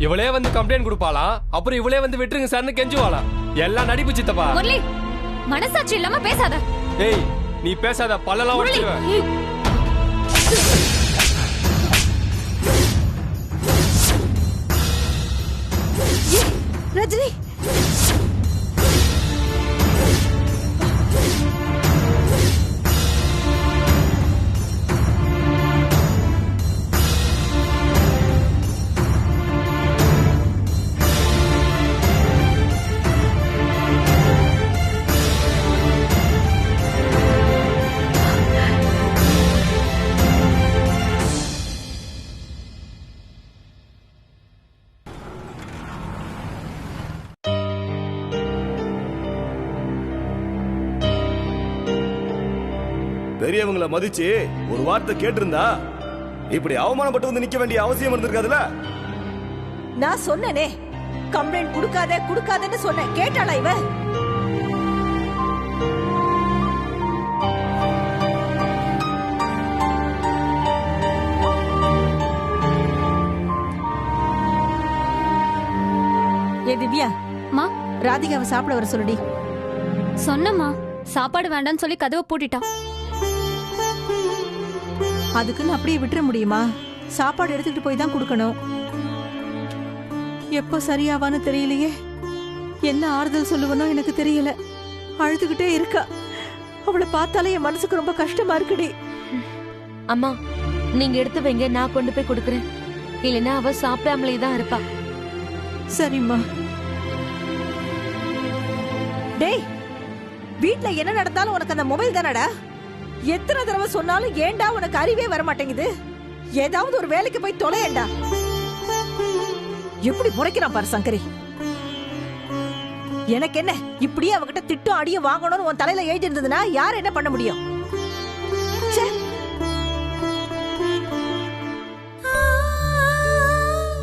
இவளே வந்து கம்ப்ளைண்ட் கொடுப்பாளாம், அப்புறம் இவளே வந்து விட்டுருங்க சார்னு கெஞ்சுவாளாம். எல்லாம் நடிப்பு சித்தப்பா. முரளி, மனசாட்சி இல்லாம பேசாத. ஏய், நீ பேசாத, பல்லெல்லாம் உடைச்சிடுவேன். ரஜினி, பெரியவங்களை மதிச்சு ஒரு வார்த்தை கேட்டிருந்தா இப்படி அவமானப்பட்டு வந்து நிக்க வேண்டிய அவசியம் இருந்திருக்காதுல. நான் சொன்னனே கம்ப்ளைண்ட் கொடுக்காத கொடுக்காதன்னு சொன்னேன், கேட்டாளா இவ? ஏ திவ்யா, மா, ராதிகாவை சாப்பிட வர சொல்லுடி. சொன்னம்மா, சாப்பாடு வேண்டாம்னு சொல்லி கதவை பூட்டிட்டா. அதுக்குன்னு அப்படியே விட்டுற முடியுமா? சாப்பாடு எடுத்துக்கிட்டு போய் தான் கொடுக்கணும். எப்போ சரியாவான்னு தெரியலையே. என்ன ஆறுதல் சொல்லுவனோ எனக்கு தெரியல. அழுதுகிட்டே இருக்கா. அவளை பார்த்தாலே என் மனசுக்கு ரொம்ப கஷ்டமா இருக்குடி. அம்மா, நீங்க எடுத்து வைங்க, நான் கொண்டு போய் கொடுக்கறேன். இல்லைன்னா அவ சாப்பிடாமலே தான் இருப்பா. சரிம்மா. டேய், வீட்ல என்ன நடந்தாலும் உனக்கு அந்த மொபைல் தானடா? எத்தனை தடவை சொன்னாலும் ஏண்டா உனக்கு அறிவே வர மாட்டேங்குது? ஏதாவது ஒரு வேலைக்கு போய் தொலையேண்டா. எப்படி முறைக்கிறான் பாரு சங்கரி. எனக்கு என்ன, இப்படியே அவகிட்ட திட்டம் அடியும் வாங்கணும்னு உன் தலையில எழுதி இருந்ததுன்னா யார் என்ன பண்ண முடியும்?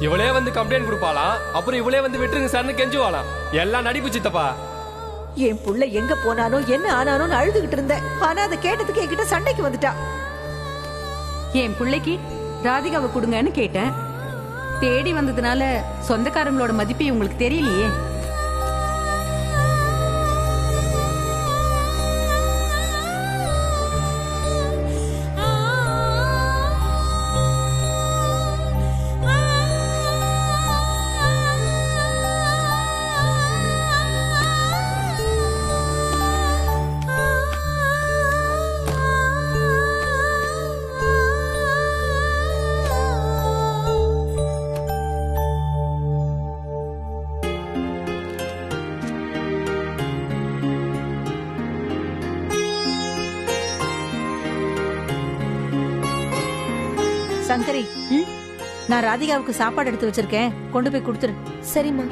இவளே வந்து கம்ப்ளைண்ட் கொடுப்பாளாம், அப்புறம் இவளே வந்து விட்டுருங்க சார்னு கெஞ்சுவாளாம். எல்லாம் நடிப்பு சித்தப்பா. என் புள்ள எங்க போனானோ என்ன ஆனானோன்னு அழுதுகிட்டு இருந்தேன். ஆனா அதை கேட்டதுக்கு என்கிட்ட சண்டைக்கு வந்துட்டா. என் பிள்ளைக்கு ராதிகாவை கொடுங்கன்னு கேட்டேன். தேடி வந்ததுனால சொந்தக்காரங்களோட மதிப்பு உங்களுக்கு தெரியலையே. சங்கரி, நான் ராதிகாவுக்கு சாப்பாடு எடுத்து வச்சிருக்கேன், கொண்டு போய் கொடுத்துரு. சரிம்மா.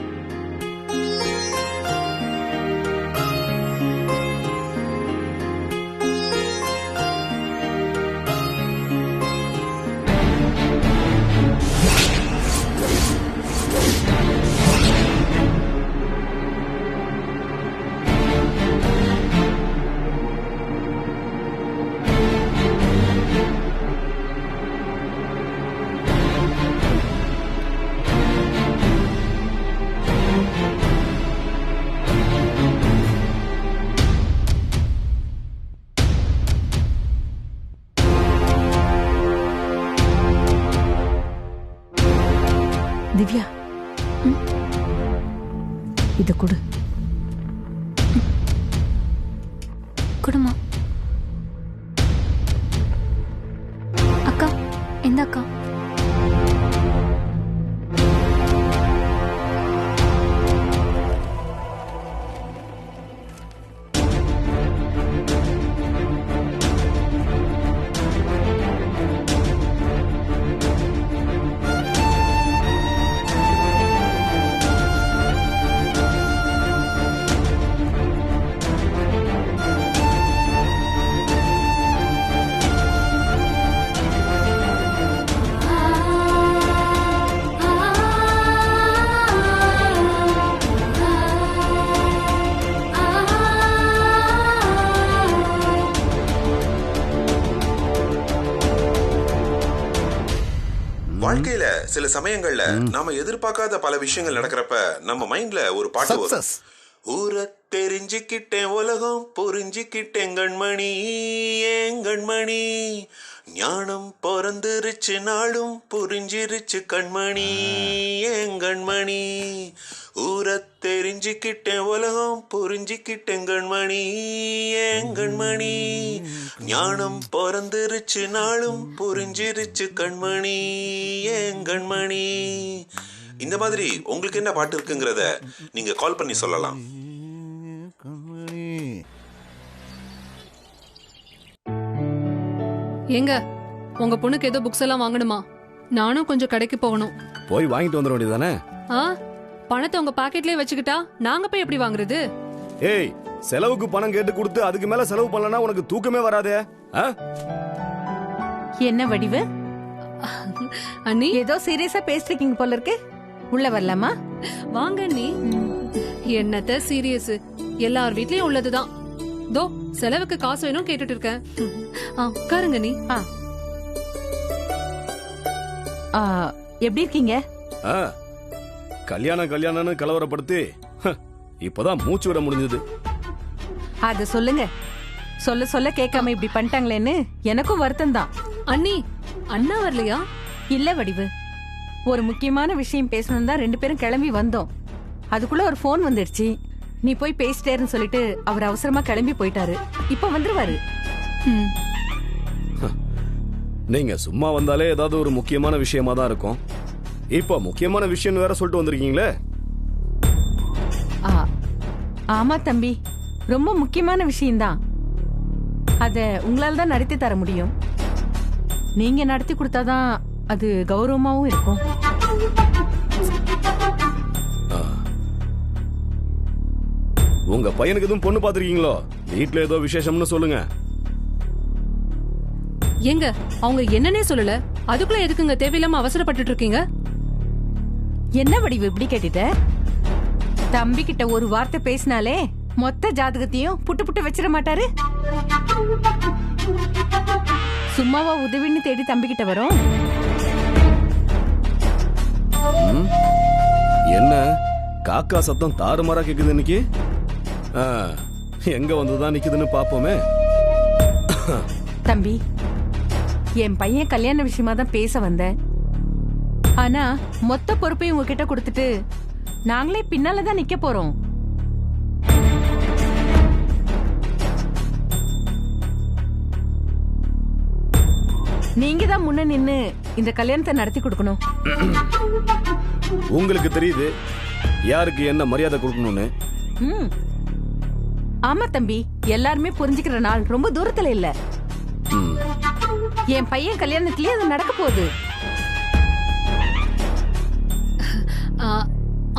திவ்யா, இத கொடு. குடுமா. அக்கா, இந்த அக்கா. சில சமயங்கள்ல நாம எதிர்பார்க்காத பல விஷயங்கள் நடக்கிறப்ப நம்ம மைண்ட்ல ஒரு பாட்டு வரும். ஊரை தெரிஞ்சுக்கிட்டேன் உலகம் புரிஞ்சுக்கிட்டேன் கண்மணி ஏன் கண்மணி, ஞானம் பிறந்துருச்சு நாளும் புரிஞ்சிருச்சு கண்மணி ஏன் கண்மணி, ஊரை தெரிஞ்சுக்கிட்டேன் உலகம் புரிஞ்சுக்கிட்டேன் கண்மணி ஏன் கண்மணி, ஞானம் பிறந்துருச்சு நாளும் புரிஞ்சிருச்சு கண்மணி ஏன் கண்மணி. இந்த மாதிரி உங்களுக்கு என்ன பாட்டு இருக்குங்கிறத நீங்க கால் பண்ணி சொல்லலாம். ஏங்க உங்க பொண்ணுக்கு ஏதோ புக்ஸ் எல்லாம் வாங்கணுமா? நானும் கொஞ்சம் கடைக்கு போகணும். போய் வாங்கிட்டு வந்துட வேண்டியதானே? பணத்தை உங்க பாக்கெட்லயே வச்சுக்கிட்டா நாங்க போய் எப்படி வாங்குறது? ஏய், செலவுக்கு பணம் கேட்டு கொடுத்து அதுக்கு மேல செலவு பண்ணலனா உனக்கு தூக்கமே வராதே. என்ன வடிவு அண்ணி, ஏதோ சீரியஸா பேசிருக்கீங்க போல இருக்கு. உள்ள வரலாமா? வாங்க அண்ணி. என்னத்த சீரியஸ், எல்லார் வீட்லயும் உள்ளதுதான். தோ செலவுக்கு காசு வேணும் கேட்டுட்டு இருக்கேன். உட்காருங்க நீ. எப்படி இருக்கீங்க? கல்யாணம்னு கலவரப்படுத்தி இப்பதான் மூச்சு விட முடிஞ்சது. அத சொல்லுங்க. சொல்ல சொல்ல கேட்காம இப்படி பண்ணிட்டாங்களேன்னு எனக்கும் வருத்தம் தான். அண்ணி, அண்ணா வரலையா? இல்ல வடிவு, ஒரு முக்கியமான விஷயம் பேசணும் தான் 2 பேரும் கிளம்பி வந்தோம். அதுக்குள்ள ஒரு போன் வந்துடுச்சு. நீ போய் பேசிட்டேன்னு சொல்லிட்டு அவர் அவசரமா கிளம்பி போயிட்டாரு. இப்ப வந்துருவாரு. நீங்க சும்மா வந்தாலே ஏதாவது ஒரு முக்கியமான விஷயமா தான் இருக்கும். இப்ப முக்கியமான விஷயம் வேற சொல்லிட்டு வந்திருக்கீங்களே. ஆமா தம்பி, ரொம்ப முக்கியமான விஷயம்தான். அத உங்களால தான் நடத்தி தர முடியும். நீங்க நடத்தி கொடுத்தாதான் அது கௌரவமாவும் இருக்கும். உங்க பையனுக்கு எதுவும் பொண்ணு பாத்திருக்கீங்களோ? வீட்டுல ஏதோ விசேஷம்னு சொல்லுங்க. எங்க அவங்க என்னன்னே சொல்லல, அதுக்குள்ள எதுக்குங்க தேவையில்லாம அவசரப்பட்டு இருக்கீங்க? என்ன வடிவு இப்படி கேட்டுட்ட? தம்பி கிட்ட ஒரு வார்த்தை பேசினாலே மொத்த ஜாதகத்தையும் புட்டு புட்டு வச்சிட மாட்டாரு. சும்மாவா உதவின்னு தேடி தம்பி கிட்ட வரும்? என்ன காக்கா சத்தம் தாறுமாறா கேக்குது இன்னைக்கு? எங்க வந்துதான் நிக்குதுன்னு பாப்போமே. தம்பி, என் பையன் கல்யாண விஷயமா தான் பேச வந்தேன். ஆனா மொத்த பொறுப்பையும் உங்ககிட்ட கொடுத்துட்டு நாங்களே பின்னாலதான் நிக்க போறோம். நீங்க தான் முன்ன நின்னு இந்த கல்யாணத்தை நடத்தி கொடுக்கணும். உங்களுக்கு தெரியுது யாருக்கு என்ன மரியாதை கொடுக்கணும்னு. ஆமா தம்பி, எல்லாருமே புரிஞ்சுக்கிற நாள் ரொம்ப தூரத்துல இல்ல. என் பையன் கல்யாணத்திலேயே அது நடக்க போகுது.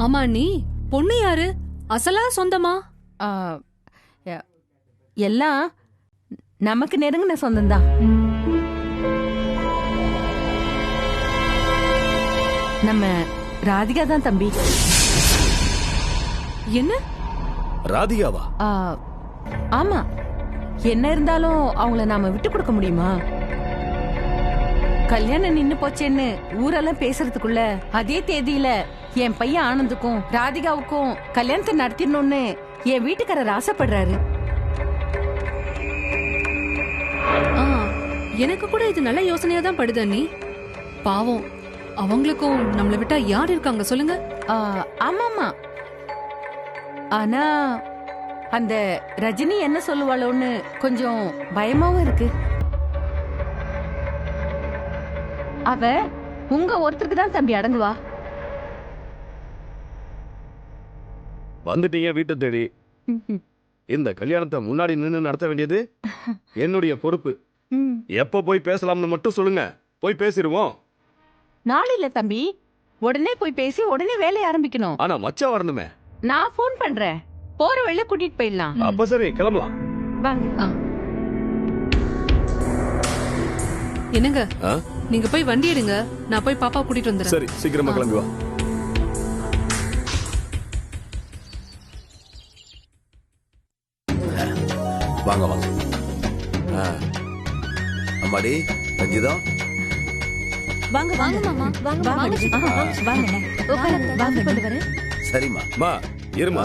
ஆமா நீ பொண்ணு யாரு? அசலா சொந்தமா? எல்லாம் நமக்கு நெருங்கின சொந்தம்தான். நம்ம ராதிகா தான் தம்பி. என்ன ராதிகாவா? ஆமா, என்ன இருந்தாலும் அவங்கள நாம விட்டு கொடுக்க முடியுமா? கல்யாணம் நின்னு போச்சேன்னு ஊரெல்லாம் பேசுறதுக்குள்ள அதே தேதியில என் பையன் ஆனந்துக்கும் ராதிகாவுக்கும் கல்யாணத்தை நடத்திடணும்னு என் வீட்டுக்காரர் ஆசைப்படுறாரு. எனக்கு கூட இது நல்ல யோசனையா தான் படுது அண்ணி. பாவம், அவங்களுக்கும் நம்மள விட்டா யார் இருக்காங்க சொல்லுங்க? ஆமாமா, ஆனா அந்த ரஜினி என்ன சொல்லுவாளோன்னு கொஞ்சம் பயமாவும் இருக்கு. அவ உங்க ஒருத்தருக்கு தான் தம்பி அடங்குவா. வந்துட்டீங்க வீட்டை தேடி. இந்த கல்யாணத்தை முன்னாடி நின்று நடத்த வேண்டியது என்னுடைய பொறுப்பு. எப்ப போய் பேசலாம்னு மட்டும் சொல்லுங்க, போய் பேசிடுவோம். நாள் இல்ல தம்பி, உடனே போய் பேசி உடனே வேலையை ஆரம்பிக்கணும். ஆனா மச்சான் வரணுமே. நான் போன் பண்றேன், போற வழியில கூட்டிட்டு போயிடலாம். அப்ப சரி, கிளம்பலாம். வாங்க. என்னங்க, நீங்க போய் வண்டி எடுங்க, நான் போய் பாப்பா கூட்டிட்டு வந்துறேன். சரி, சீக்கிரமா கிளம்பி வா. வாங்க வாங்க. அம்மாடி ரஞ்சிதா, வாங்க வாங்க மாமா வாங்க வாங்க வாங்க சித்தி. வாங்க உட்காருங்க. வாங்க கொண்டு வரேன். சரிம்மா. அம்மா இருமா,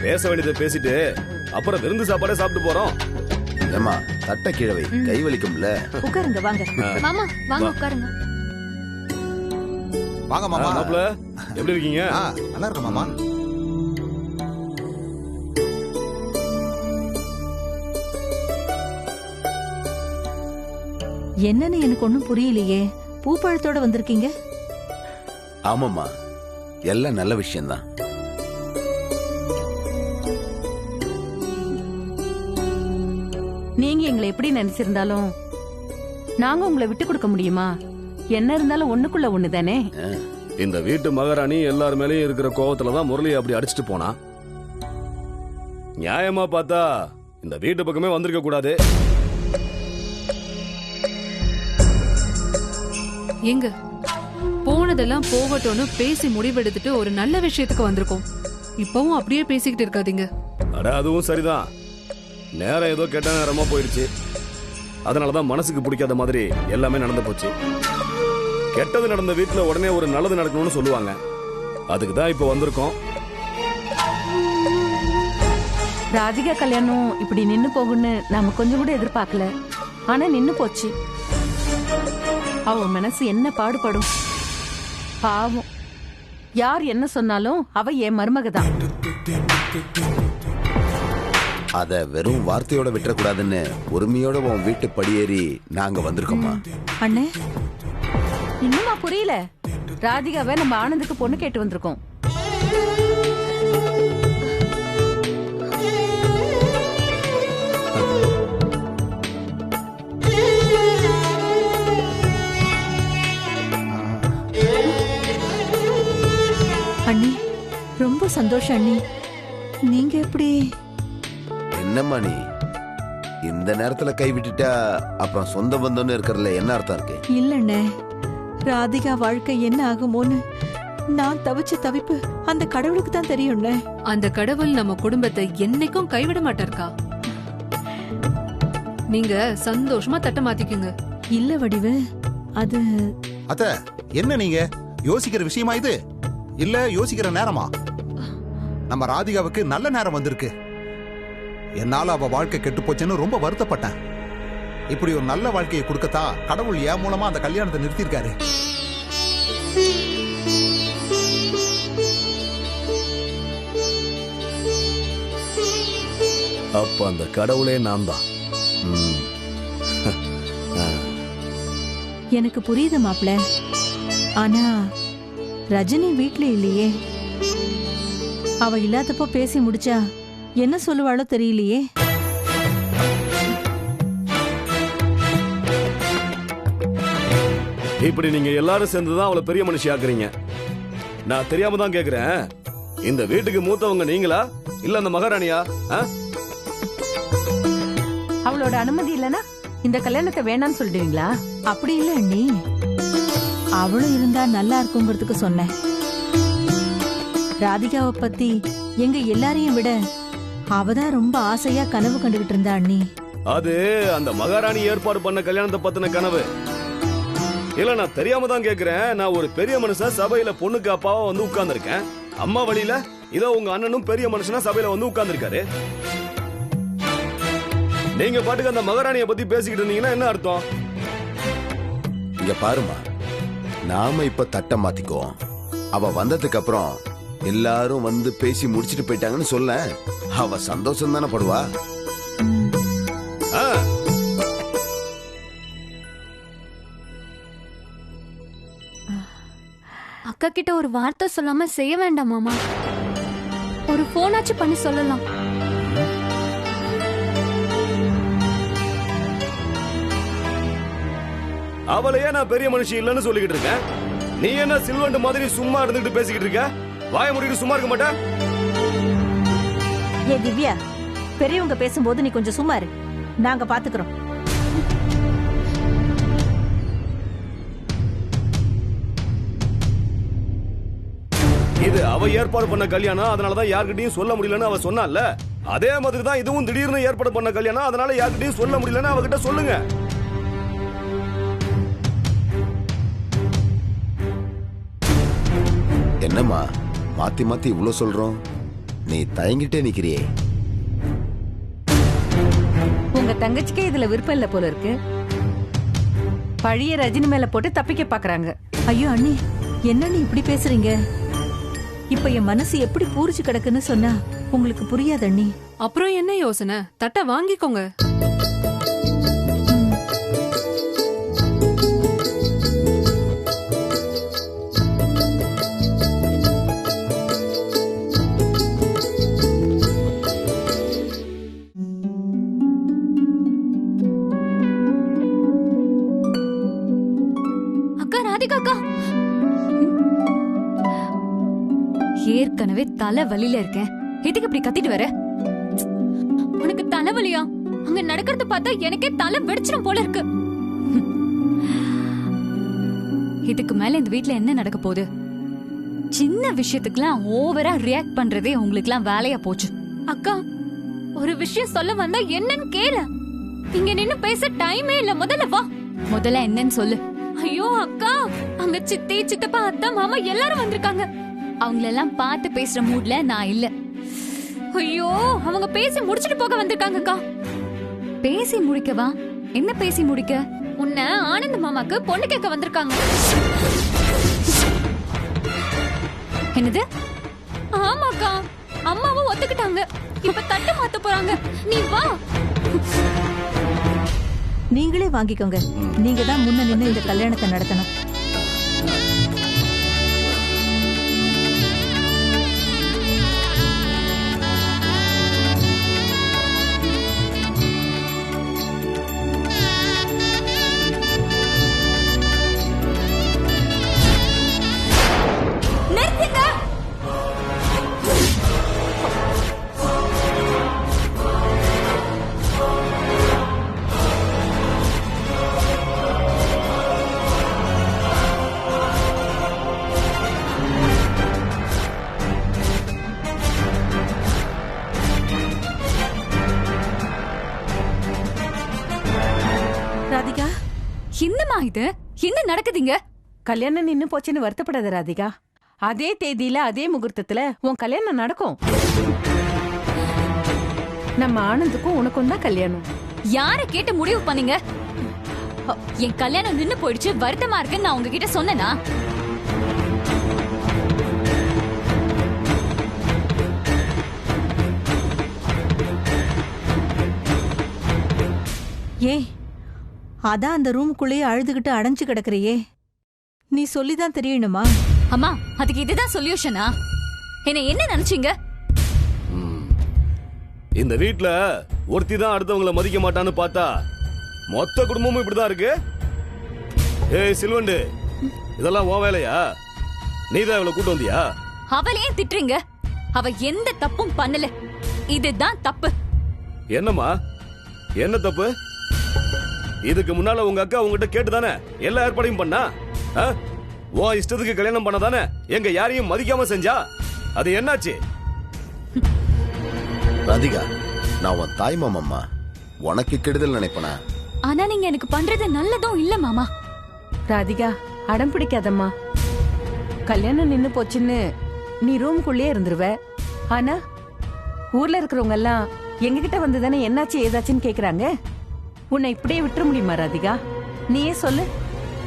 பேச வேண்டியதை பேசிட்டு அப்புறம் விருந்து சாப்பாடே சாப்பிட்டு போறோம். ஏம்மா தட்டை கீழே வை, கை வலிக்கும்ல. உட்காருங்க வாங்க. மாமா வாங்க உட்காருங்க. வாங்க மாமா. மாப்ள எப்படி இருக்கீங்க? நல்லா இருக்கு மாமா. என்னன்னு எனக்கு ஒண்ணும் புரியலையே. பூப்பழத்தோட வந்திருக்கீங்க. ஆமாம்மா, எல்லாம் நல்ல விஷயம்தான். நீங்க எங்களை எப்படி நினைச்சிருந்தாலும் நாங்க உங்களை விட்டு கொடுக்க முடியுமா? என்ன இருந்தாலும் ஒண்ணுக்குள்ள ஒண்ணுதானே. இந்த வீட்டு மகாராணி எல்லார் மேலயும் இருக்கிற கோவத்துலதான் முரளியை அப்படி அடிச்சிட்டு போனா. நியாயமா பார்த்தா இந்த வீட்டு பக்கமே வந்திருக்க கூடாது. எங்க போனதெல்லாம் போகட்டும்னு பேசி முடிவெடுத்துட்டு ஒரு நல்ல விஷயத்துக்கு வந்திருக்கோம். இப்பவும் அப்படியே பேசிக்கிட்டு இருக்காதீங்க. அட அதுவும் சரிதான். நேரம் ஏதோ கெட்ட நேரமா போயிடுச்சு. அதனாலதான் மனசுக்கு பிடிக்காத மாதிரி எல்லாமே நடந்து போச்சு. கெட்டது நடந்த வீட்டுல உடனே ஒரு நல்லது நடக்கணும்னு சொல்லுவாங்க. அதுக்கு தான் இப்ப வந்திருக்கோம். ராதிகா கல்யாணம் இப்படி நின்னு போகும்னு நாம கொஞ்சம் கூட எதிர்பார்க்கல. ஆனா நின்னு போச்சு. அவ மனசு என்ன பாடுபடும். பாவம், யார் என்ன சொன்னாலும் அவ என் மருமக தான். அத வெறும் வார்த்தையோட விட்டுறக்கூடாதுன்னு உரிமையோட உன் வீட்டு படியேறி நாங்க வந்திருக்கோம்மா. அண்ணே இன்னுமா புரியல? ராதிகாவை நம்ம ஆனந்துக்கு பொண்ணு கேட்டு வந்திருக்கோம். அண்ணி ரொம்ப சந்தோஷம் அண்ணி. நீங்க எப்படி? என்னம்மா நீ இந்த நேரத்துல கை விட்டுட்டா அப்புறம் சொந்த பந்தம்னு இருக்கிறதுல என்ன அர்த்தம் இருக்கு? இல்லண்ணே, ராதிகா வாழ்க்கை என்ன ஆகுமோன்னு நான் தவிச்ச தவிப்பு அந்த கடவுளுக்கு தான் தெரியும்ண்ணே. அந்த கடவுள் நம்ம குடும்பத்தை என்னைக்கும் கைவிட மாட்டாருக்கா. நீங்க சந்தோஷமா தட்ட மாத்திக்குங்க. இல்ல வடிவு, அது அத்த என்ன நீங்க யோசிக்கிற விஷயமா இது? இல்ல யோசிக்கிற நேரமா? நம்ம ராதிகாவுக்கு நல்ல நேரம் வந்திருக்கு. என்னால அவ வாழ்க்கை கெட்டு போச்சுன்னு ரொம்ப வருத்தப்பட்டேன். இப்படி ஒரு நல்ல வாழ்க்கையை கொடுக்கத்தா கடவுள் ஏன் மூலமா அந்த கல்யாணத்தை நிறுத்திருக்காரு. அப்ப அந்த கடவுளே நான் தான். எனக்கு புரியுது மாப்ள. ஆனா ரஜினி வீட்ல இல்லையே. அவ இல்லாதப்போ பேசி முடிச்சா என்ன சொல்லுவாளோ தெரியலையே. இப்படி நீங்க எல்லாரும் சேர்ந்துதான் அவளை பெரிய மனுஷி ஆக்குறீங்க. நான் தெரியாம தான் கேக்குறேன். இந்த வீட்டுக்கு மூத்தவங்க நீங்களா இல்ல அந்த மகாராணியா? அவளோட அனுமதி இல்லனா இந்த கல்யாணத்தை வேணாம்னு சொல்லிடுவீங்களா? அப்படி இல்ல அண்ணி, அவளும் இருந்தா நல்லா இருக்குங்கிறதுக்கு சொன்னேன். ராதிகாவை பத்தி எங்க எல்லாரையும் விட அவதான் ரொம்ப ஆசையா கனவு கண்டுகிட்டு இருந்தா அண்ணி. அது அந்த மகாராணி ஏற்பாடு பண்ண கல்யாணத்தை பத்தின கனவு இல்ல. நான் தெரியாம தான் கேக்குறேன். நான் ஒரு பெரிய மனுஷன் சபையில பொண்ணுக்கு அப்பாவா வந்து உட்கார்ந்து இருக்கேன். அம்மா வழியில இதோ உங்க அண்ணனும் பெரிய மனுஷனா சபையில வந்து உட்கார்ந்து இருக்காரு. நீங்க பாட்டுக்கு அந்த மகாராணியை பத்தி பேசிக்கிட்டு இருந்தீங்கன்னா என்ன அர்த்தம்? இங்க பாருமா, நாம இப்ப தட்டை மாத்திக்குவோம். அவ வந்ததுக்கு அப்புறம் எல்லாரும் வந்து பேசி முடிச்சிட்டு போயிட்டாங்கன்னு சொல்ல அவ சந்தோஷம் தானே படுவா. அக்கா கிட்ட ஒரு வார்த்தை சொல்லாம செய்ய வேண்டாம் மாமா. ஒரு போனாச்சு பண்ணி சொல்லலாம். அவளையே நான் பெரிய மனுஷி இல்லன்னு சொல்லிக்கிட்டு இருக்கேன். நீ என்ன சில்வண்டு மாதிரி சும்மா இருந்துட்டு பேசிக்கிட்டு இருக்க? வாய மூடிட்டு சும்மா இருக்க மாட்டே? ஏ திவ்யா, பெரியவங்க பேசும்போது நீ கொஞ்சம் சும்மா இரு. நாங்க பாத்துக்கிறோம். இது அவ ஏற்பாடு பண்ண கல்யாணம், அதனாலதான் யார்கிட்டயும் சொல்ல முடியலன்னு அவ சொன்னால. அதே மாதிரி தான் இதுவும் திடீர்னு ஏற்பாடு பண்ண கல்யாணம், அதனால யார்கிட்டயும் சொல்ல முடியலன்னு அவகிட்ட சொல்லுங்க. என்னம்மா மாத்தி மாத்தி இவ்ளோ சொல்றோம், நீ தயங்கிட்டே நிக்கிறியே. உங்க தங்கச்சிக்கே இதுல விருப்பம் இல்ல போல இருக்கு. பழைய ரஜினி மேல போட்டு தப்பிக்க பாக்குறாங்க. ஐயோ அண்ணி, என்ன நீ இப்படி பேசுறீங்க? இப்ப என் மனசு எப்படி பூரிச்சு கிடக்குன்னு சொன்னா உங்களுக்கு புரியாது அண்ணி. அப்புறம் என்ன யோசனை? தட்டை வாங்கிக்கோங்க. அக்கா ராதிகா அக்கா, ஏற்கனவே தலை வலியில இருக்கேன், எதுக்கு இப்படி கத்திட்டு வர? உனக்கு தலைவலியா? அங்க நடக்கிறத பார்த்தா எனக்கே தலை வெடிச்சிடும் போல இருக்கு. இதுக்கு மேல இந்த வீட்ல என்ன நடக்க போகுது? சின்ன விஷயத்துக்குலாம் ஓவரா ரியாக்ட் பண்றதே உங்களுக்கு எல்லாம் வேலையா போச்சு. அக்கா, ஒரு விஷயம் சொல்ல வந்தா என்னன்னு கேளு. இங்க நின்னு பேச டைமே இல்ல. முதல்ல வா, முதல்ல என்னன்னு சொல்லு. ஐயோ அக்கா, அங்க சித்தி சித்தப்பா அத்தா மாமா எல்லாரும் வந்திருக்காங்க. அவங்களெல்லாம் பார்த்து பேசுற மூட்ல நான் இல்ல. ஐயோ, அவங்க பேசி முடிச்சிட்டு போக வந்திருக்காங்க அக்கா. பேசி முடிக்கவா? என்ன பேசி முடிக்க? உன்னை ஆனந்த் மாமாக்கு பொண்ணு கேட்க வந்திருக்காங்க. என்னது? ஆமாக்கா, அம்மாவும் ஒத்துக்கிட்டாங்க. இப்ப தட்டு மாத்த போறாங்க. நீ வா. நீங்களே வாங்கிக்கோங்க. நீங்க தான் முன்ன நின்னு இந்த கல்யாணத்தை நடத்தணும். ராதிகா, என்னமா இது? என்ன நடக்குதுங்க? கல்யாணம் நின்னு போச்சுன்னு வருத்தப்படாத ராதிகா. அதே தேதியில அதே முகூர்த்தத்துல உன் கல்யாணம் நடக்கும். நம்ம ஆனந்துக்கும் உனக்கும் தான் கல்யாணம். யார கேட்டு முடிவு பண்ணீங்க? என் கல்யாணம் நின்னு போயிடுச்சு, வருத்தமா இருக்குன்னு நான் உங்ககிட்ட சொன்னேனா? ஏ, அதான் அந்த ரூமுக்குள்ளேயே அழுதுகிட்டு அடைஞ்சு கிடக்குறியே, நீ சொல்லிதான் தெரியணுமா? அம்மா, அதுக்கு இதுதான் சொல்யூஷனா? என்ன நினைச்சீங்க? இந்த வீட்ல ஒருத்தி தான் அடுத்தவங்களை மதிக்க மாட்டான்னு பார்த்தா மொத்த குடும்பமும் இப்படிதான் இருக்கு. ஏய் சில்வண்டு, இதெல்லாம் உன் வேலையா? நீதான் இவளை கூட்டு வந்தியா? அவளையே திட்டுறீங்க. அவ எந்த தப்பும் பண்ணல. இதுதான் தப்பு. என்னம்மா, என்ன தப்பு? இதுக்கு முன்னால உங்க அக்கா உங்ககிட்ட கேட்டுதானே எல்லா ஏற்பாடையும் பண்ணா? உன் இஷ்டத்துக்கு கல்யாணம் பண்ணதானே எங்க யாரையும் மதிக்காம செஞ்சா? அது என்னாச்சு? ராதிகா, நான் உன் தாய் மாமம்மா, உனக்கு கெடுதல் நினைப்பனா? ஆனா நீங்க எனக்கு பண்றது நல்லதும் இல்ல மாமா. ராதிகா, அடம் பிடிக்காதம்மா. கல்யாணம் நின்னு போச்சுன்னு நீ ரூமுக்குள்ளேயே இருந்துருவ. ஆனா ஊர்ல இருக்கிறவங்க எல்லாம் எங்ககிட்ட வந்துதானே என்னாச்சு ஏதாச்சுன்னு கேக்குறாங்க. உன்னை இப்படியே விட்டுற முடியுமா ராதிகா? நீயே சொல்லு.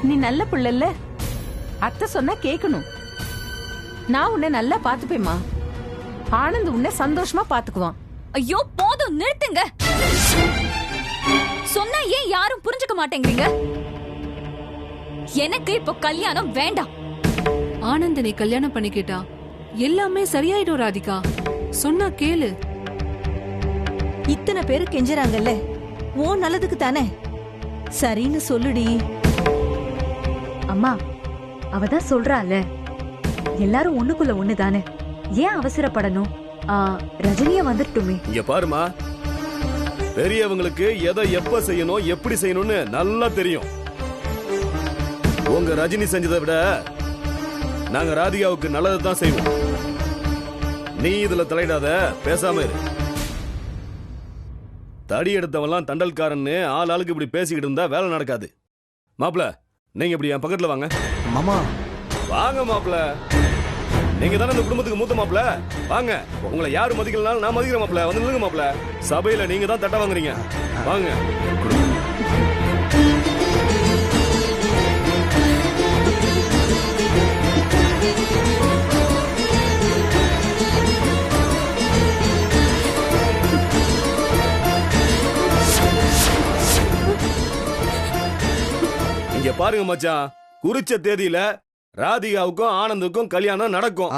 நீ நல்ல புள்ளல்ல, அத்தை சொன்னா கேட்கணும். நான் உன்னை நல்லா பாத்துப்பேம்மா. ஆனந்த் உன்னை சந்தோஷமா பாத்துக்குவான். ஐயோ போதும், நிறுத்துங்க. சொன்னா ஏன் யாரும் புரிஞ்சுக்க மாட்டேங்கிறீங்க? எனக்கு இப்போ கல்யாணம் வேண்டாம். ஆனந்தனை கல்யாணம் பண்ணிக்கிட்டா எல்லாமே சரியாயிடும் ராதிகா. சொன்னா கேளு. இத்தனை பேரு கெஞ்சறாங்கல்ல, ஓ நல்லதுக்கு தானே. சரின்னு சொல்லுடி. அம்மா, அவதான் சொல்றாள், எல்லாரும் ஒண்ணுக்குள்ள ஒண்ணுதானே, ஏன் அவசரப்படணும்? ரஜினிய வந்துட்டுமே. இங்க பாருமா, பெரியவங்களுக்கு எதை எப்ப செய்யணும் எப்படி செய்யணும்னு நல்லா தெரியும். உங்க ரஜினி செஞ்சதை விட நாங்க ராதிகாவுக்கு நல்லதுதான் செய்வோம். நீ இதுல தலையிடாத, பேசாம இரு. தடி எடுத்தவெல்லாம் தண்டல்காரன்னு ஆள் ஆளுக்கு இப்படி பேசிக்கிட்டு இருந்தா வேலை நடக்காது. மாப்பிள, நீங்க இப்படி என் பக்கத்துல வாங்க. மாமா வாங்க மாப்பிள. நீங்க தானே இந்த குடும்பத்துக்கு மூத்த மாப்பிள. வாங்க, உங்களை யாரு மதிக்கலனாலும் நான் மதிக்கிற மாப்பிள. வந்து நில்லுங்க மாப்பிள. சபையில நீங்க தான் தட்ட வாங்குறீங்க. வாங்க. இங்க பாருங்க மச்சான், குறிச்ச தேதியில ராதிகாவுக்கும் ஆனந்துக்கும் கல்யாணம் நடக்கும்.